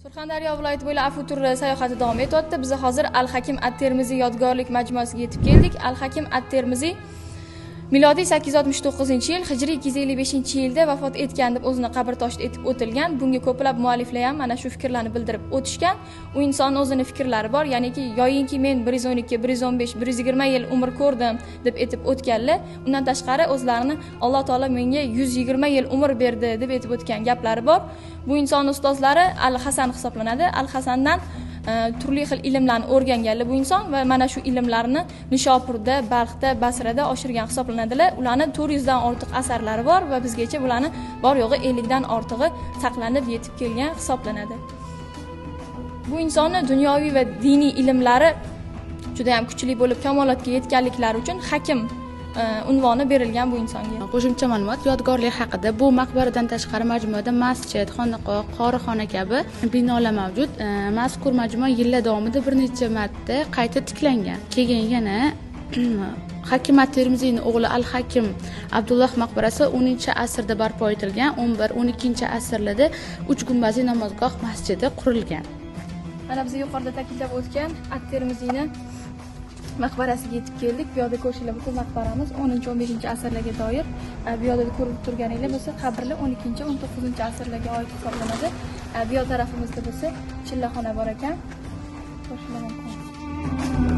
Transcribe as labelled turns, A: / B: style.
A: Surxondaryo viloyati bo'ylab Afutur sayohati davom etyapti. Biz hozir Al-Hakim at-Termiziy yodgorlik majmuasiga yetib keldik. Al-Hakim at-Termiziy milodiy 869-yil, hijriy 255-yilda vafot etgan deb o'zini qabr toshida aytib o'tilgan. Bunga ko'plab mualliflar ham mana shu fikrlarni bildirib o'tishgan. U inson o'zining fikrlari bor, ya'niki yoyinki men 112, 115, 120 yil umr ko'rdim deb aytib o'tganlar. Undan tashqari o'zlarini Alloh taolo menga 120 yil umr berdi deb aytib o'tgan gaplari bor. Bu inson ustozlari Al-Hasan hisoblanadi. Al-Hasandan turli xil ilmlarni o'rganganlar bu inson va mana shu ilmlarni Nishopurda, Balxda, Basrada oshirgan hisoblanadilar. Ularning 400 dan ortiq asarlari bor va bizgacha bularni bor yo'g'i 50 dan ortig'i saqlanib yetib kelgan hisoblanadi. Bu insonning dunyoviy va diniy ilmlari juda ham kuchli bo'lib kamolotga yetganliklari uchun hakim unvoni berilgan bu insonga.
B: Qo'shimcha ma'lumot yodgorlik haqida. Bu maqbaradan tashqari majmuada masjid, xonaqoh, qorixona kabi binolar mavjud. Mazkur majmua yillar davomida bir necha marta qayta tiklangan. Keyin yana Hakim at-Termiziyning o'g'li Al-Hakim Abdulloh maqbarasi 10-asrda barpo etilgan. 11-12-asrlarda 3 gumbazli namozgoh masjidi qurilgan.
A: Mana biz yuqorida ta'kidlab o'tgan at-Termiziyni maqbarasiga yetib keldik. Bu yerda ko'rishinglar mumkin, maqbaramiz 10-15-asrlarga doir. Bu yerda ko'rib turganinglar bo'lsa, qabrlar 12-19-asrlarga oid hisoblanadi. Bu yer tarafimizda bo'lsa chillaxona bor ekan. Ko'rishinglar mumkin.